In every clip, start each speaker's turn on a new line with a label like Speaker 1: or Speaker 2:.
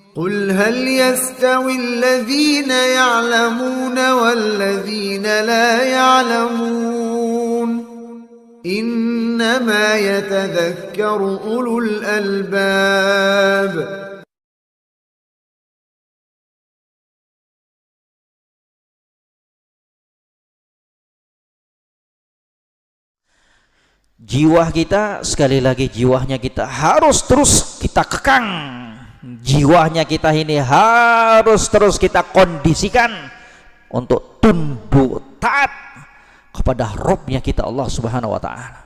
Speaker 1: قل هل يستوي الذين يعلمون والذين لا يعلمون إنما يتذكر أولو الألباب.
Speaker 2: Jiwa kita, sekali lagi jiwanya kita harus terus kita kekang. Jiwanya kita ini harus terus kita kondisikan untuk tunduk taat kepada Rabbnya kita Allah Subhanahu wa taala.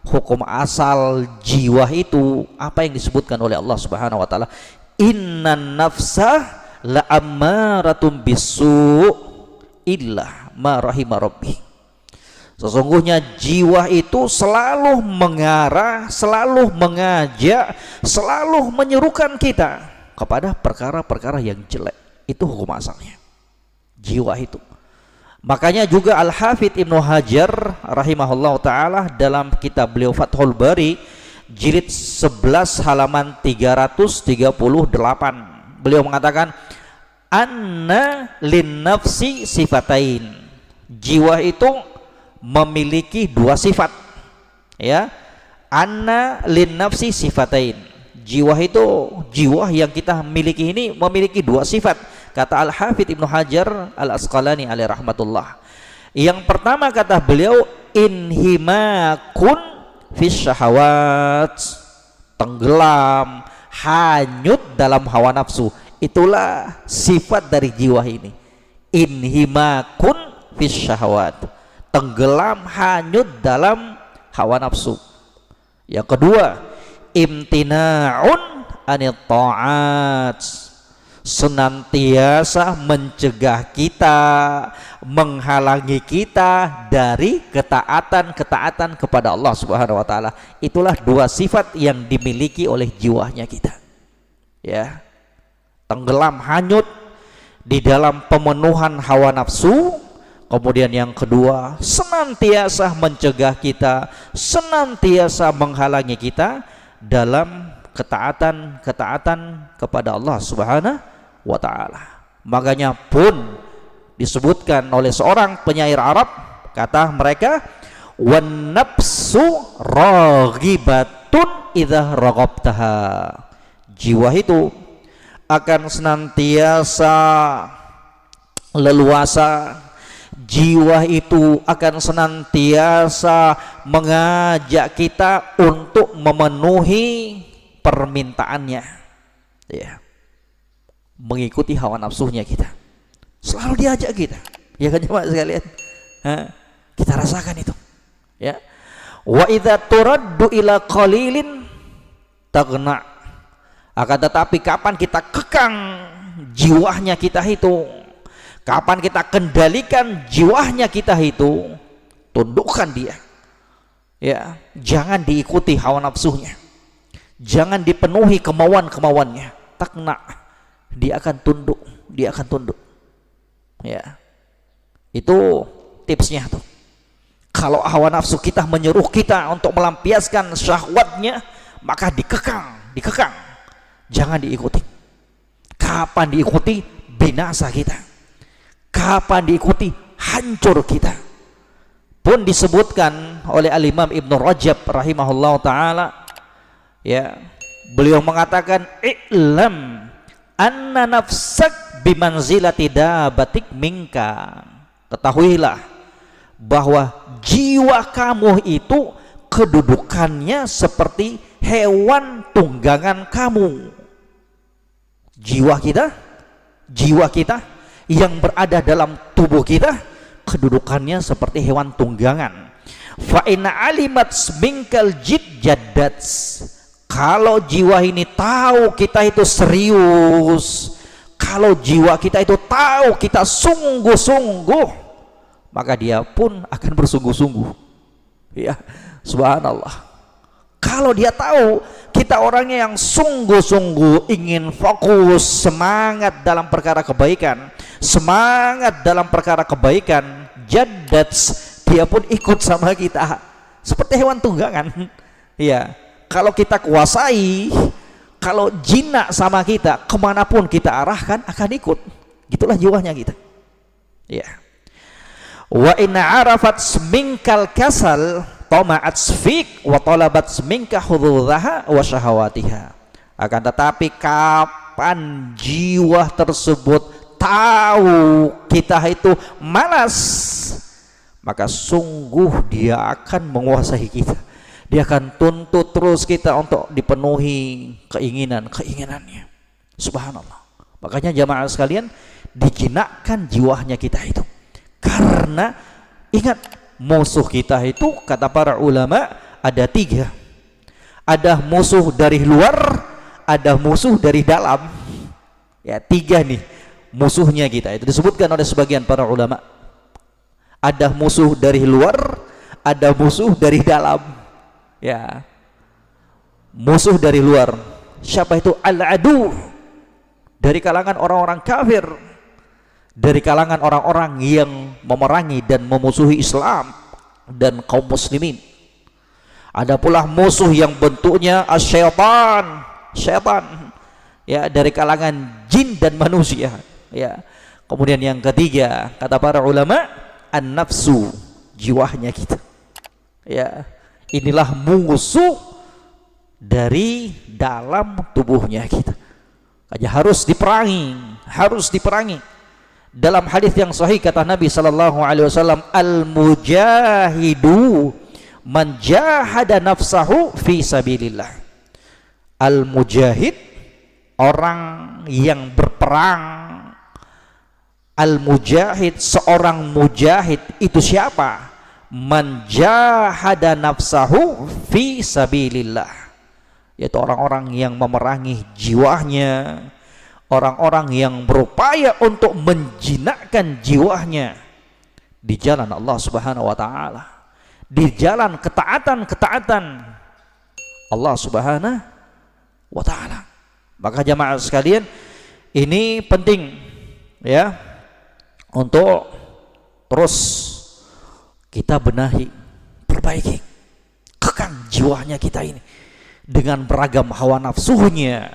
Speaker 2: Hukum asal jiwa itu apa yang disebutkan oleh Allah Subhanahu wa taala, innan nafsa la ammaratum bisu illa ma rahima rabbi. Sesungguhnya jiwa itu selalu mengarah, selalu mengajak, selalu menyerukan kita kepada perkara-perkara yang jelek. Itu hukum asalnya jiwa itu. Makanya juga Al-Hafidh Ibnu Hajar rahimahullah ta'ala dalam kitab beliau Fathul Bari jilid 11 halaman 338, beliau mengatakan anna lin nafsi sifatain. Jiwa itu memiliki dua sifat, ya. Anna lin nafsi sifatain. Jiwa itu, jiwa yang kita miliki ini memiliki dua sifat, kata Al-Hafidh Ibnu Hajar Al-Asqalani alaihi rahmatullah. Yang pertama kata beliau, inhimakun fis syahawat, tenggelam, hanyut dalam hawa nafsu. Itulah sifat dari jiwa ini. Inhimakun fis syahawat, tenggelam, hanyut dalam hawa nafsu. Yang kedua, imtina'un anit ta'at, senantiasa mencegah kita, menghalangi kita dari ketaatan kepada Allah Subhanahu wa taala. Itulah dua sifat yang dimiliki oleh jiwanya kita. Ya. Tenggelam, hanyut di dalam pemenuhan hawa nafsu. Kemudian yang kedua, senantiasa mencegah kita, senantiasa menghalangi kita dalam ketaatan kepada Allah Subhanahu wa taala. Makanya pun disebutkan oleh seorang penyair Arab, kata mereka, wan nafsu raghibatun idza raghabtaha. Jiwa itu akan senantiasa leluasa, jiwa itu akan senantiasa mengajak kita untuk memenuhi permintaannya, ya, mengikuti hawa nafsunya kita. Selalu diajak kita, ya kan jemaah sekalian. Kita rasakan itu, ya. Wa idza turaddu ila qalilin taghna. Akan tetapi kapan kita kekang jiwanya kita itu, kapan kita kendalikan jiwanya kita itu, tundukkan dia, ya. Jangan diikuti hawa nafsunya, jangan dipenuhi kemauannya. Takna, dia akan tunduk, ya. Itu tipsnya tuh. Kalau hawa nafsu kita menyuruh kita untuk melampiaskan syahwatnya, maka dikekang, jangan diikuti. Kapan diikuti, binasa kita. Kapan diikuti, hancur kita. Pun disebutkan oleh Al-Imam Ibnu Rajab rahimahullah ta'ala, ya, beliau mengatakan, i'lam anna nafsak bimanzilati dabatik minka. Ketahuilah bahwa jiwa kamu itu kedudukannya seperti hewan tunggangan kamu. Jiwa kita yang berada dalam tubuh kita kedudukannya seperti hewan tunggangan. Fa inna alimat minkal jid jaddat. Kalau jiwa ini tahu kita itu serius, kalau jiwa kita itu tahu kita sungguh-sungguh, maka dia pun akan bersungguh-sungguh, ya. Subhanallah. Kalau dia tahu kita orangnya yang sungguh-sungguh ingin fokus, semangat dalam perkara kebaikan, jaddat, dia pun ikut sama kita seperti hewan tunggangan, ya. Kalau kita kuasai, kalau jinak sama kita, kemanapun kita arahkan akan ikut. Gitulah jiwanya kita. Ya. Wa in arafat minkal kasal tama'at fik wa talabat minka hududhaha wa syahawatiha. Akan tetapi kapan jiwa tersebut tahu kita itu malas, maka sungguh dia akan menguasai kita. Dia akan tuntut terus kita untuk dipenuhi keinginannya. Subhanallah. Makanya jamaah sekalian, dijinakkan jiwanya kita itu. Karena ingat, musuh kita itu kata para ulama ada 3. Ada musuh dari luar, ada musuh dari dalam. Ya, 3 nih musuhnya kita. Itu disebutkan oleh sebagian para ulama. Ada musuh dari luar, ada musuh dari dalam. Ya, musuh dari luar. Siapa itu? Al-adu, dari kalangan orang-orang kafir, dari kalangan orang-orang yang memerangi dan memusuhi Islam dan kaum muslimin. Ada pula musuh yang bentuknya syaitan, ya, dari kalangan jin dan manusia. Ya. Kemudian yang ketiga kata para ulama, an-nafsu, jiwanya kita. Ya, inilah musuh dari dalam tubuhnya kita. Hanya harus diperangi. Dalam hadis yang sahih kata Nabi sallallahu alaihi wasallam, al-mujahidu man jahada nafsahu fi sabilillah. Al-mujahid, orang yang berperang. Al-mujahid, seorang mujahid itu siapa? Man jahada nafsahu fi sabilillah, yaitu orang-orang yang memerangi jiwanya, orang-orang yang berupaya untuk menjinakkan jiwanya di jalan Allah Subhanahu wa taala, di jalan ketaatan Allah Subhanahu wa taala. Maka jamaah sekalian, ini penting ya untuk terus kita benahi, perbaiki, kekang jiwanya kita ini dengan beragam hawa nafsunya,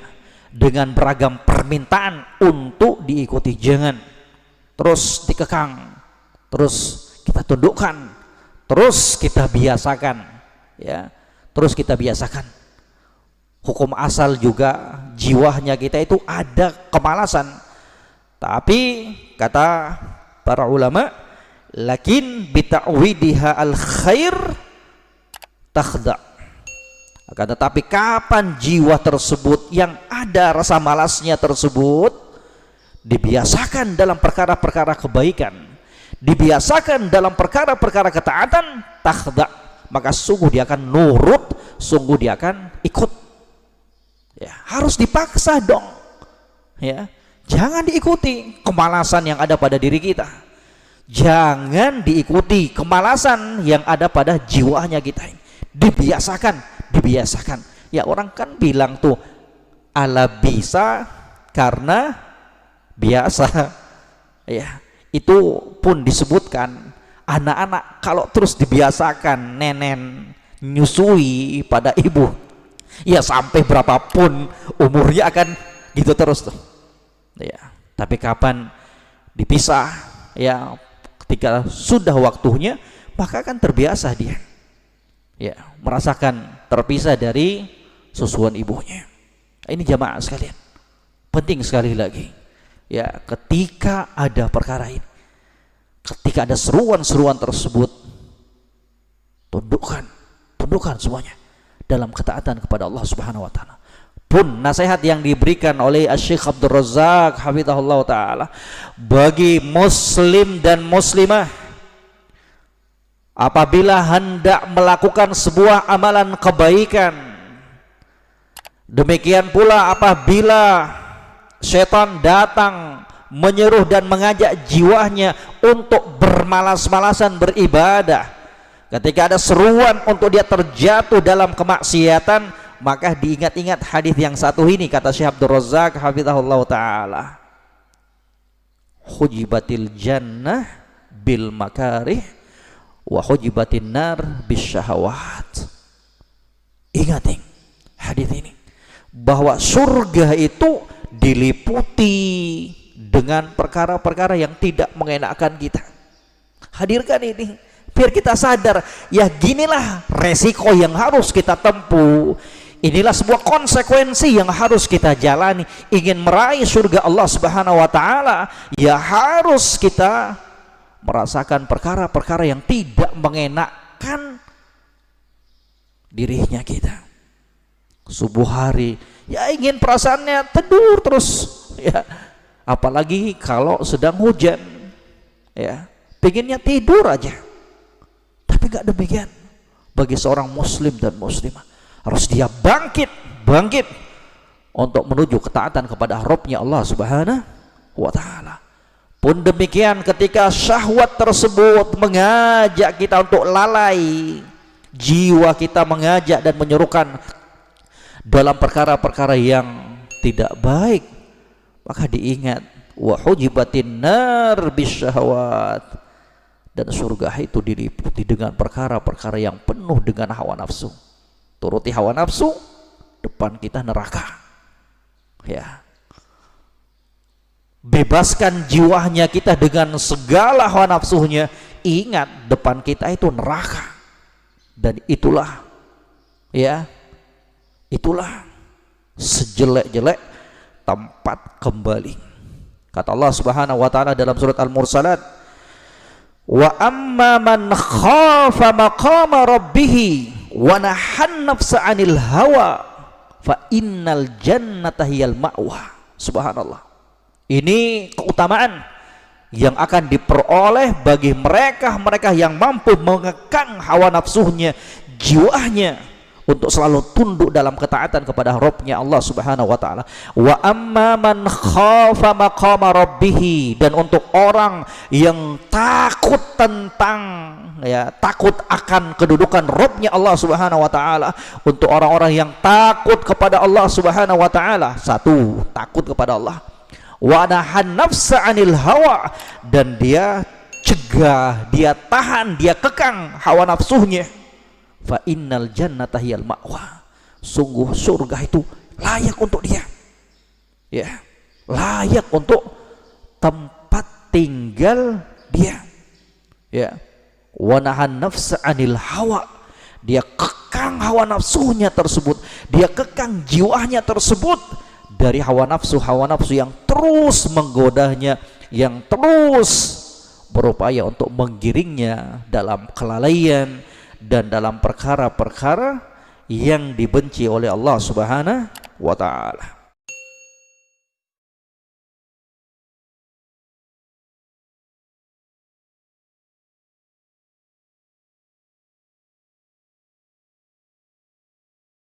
Speaker 2: dengan beragam permintaan untuk diikuti. Jangan, terus dikekang, terus kita tundukkan, terus kita biasakan, ya, terus kita biasakan. Hukum asal juga jiwanya kita itu ada kemalasan, tapi kata para ulama, lakin bita'widiha al khair takhda. Akan tetapi kapan jiwa tersebut yang ada rasa malasnya tersebut dibiasakan dalam perkara-perkara kebaikan, dibiasakan dalam perkara-perkara ketaatan, takhda, maka sungguh dia akan nurut, sungguh dia akan ikut. Ya, harus dipaksa dong. Ya, jangan diikuti kemalasan yang ada pada diri kita. Jangan diikuti kemalasan yang ada pada jiwanya kita ini. Dibiasakan. Ya, orang kan bilang tuh, ala bisa karena biasa. Ya, itu pun disebutkan anak-anak kalau terus dibiasakan nenen nyusui pada ibu, ya sampai berapapun umurnya akan gitu terus tuh. Ya, tapi kapan dipisah, ya ketika sudah waktunya, maka akan terbiasa dia, ya, merasakan terpisah dari susuan ibunya. Ini jamaah sekalian, penting sekali lagi, ya, ketika ada perkara ini, ketika ada seruan-seruan tersebut, tundukkan semuanya dalam ketaatan kepada Allah Subhanahu wa taala. Pun nasihat yang diberikan oleh Syekh Abdul Razak hafizahullah taala bagi muslim dan muslimah apabila hendak melakukan sebuah amalan kebaikan, demikian pula apabila setan datang menyuruh dan mengajak jiwanya untuk bermalas-malasan beribadah, ketika ada seruan untuk dia terjatuh dalam kemaksiatan, maka diingat-ingat hadis yang satu ini, kata Syekh Abdul Razak hafizahullah taala, hujibatil jannah bil makarih wa hujibatin nar bis syahawat. Ingat hadis ini, bahwa surga itu diliputi dengan perkara-perkara yang tidak mengenakan kita. Hadirkan ini biar kita sadar, ya ginilah resiko yang harus kita tempuh. Inilah sebuah konsekuensi yang harus kita jalani. Ingin meraih surga Allah Subhanahu wa taala, ya harus kita merasakan perkara-perkara yang tidak mengenakkan dirinya kita. Subuh hari, ya ingin perasaannya teduh terus, ya. Apalagi kalau sedang hujan, ya, pengennya tidur aja. Tapi gak demikian. Bagi seorang muslim dan muslimah, harus dia bangkit untuk menuju ketaatan kepada Rabbnya Allah Subhanahu wa taala. Pun demikian ketika syahwat tersebut mengajak kita untuk lalai, jiwa kita mengajak dan menyerukan dalam perkara-perkara yang tidak baik, maka diingat, wa hujibatin nar bisyahawat, dan surga itu diliputi dengan perkara-perkara yang penuh dengan hawa nafsu. Turuti hawa nafsu, depan kita neraka. Ya. Bebaskan jiwanya kita dengan segala hawa nafsunya, ingat depan kita itu neraka. Dan itulah, ya, itulah sejelek-jelek tempat kembali. Kata Allah Subhanahu wa taala dalam surat Al-Mursalat, wa amma man khafa maqama rabbih wa nahan nafsa 'anil hawa fa innal jannata hiyal ma'wa. Subhanallah. Ini keutamaan yang akan diperoleh bagi mereka yang mampu mengekang hawa nafsunya, jiwanya, untuk selalu tunduk dalam ketaatan kepada Rabbnya Allah Subhanahu wa taala. Wa amma man khafa maqama rabbih, dan untuk orang yang takut tentang, ya, takut akan kedudukan Rabbnya Allah Subhanahu wa taala. Untuk orang-orang yang takut kepada Allah Subhanahu wa taala, satu, takut kepada Allah. Wa nahan nafsa 'anil hawa, dan dia cegah, dia tahan, dia kekang hawa nafsunya. Fa innal jannata hiyal ma'wa, sungguh surga itu layak untuk dia, ya, layak untuk tempat tinggal dia, ya. Wa nahan nafsa 'anil hawa, dia kekang hawa nafsunya tersebut, dia kekang jiwanya tersebut dari hawa nafsu yang terus menggodanya, yang terus berupaya untuk menggiringnya dalam kelalaian dan dalam perkara-perkara yang dibenci oleh Allah Subhanahu wa taala.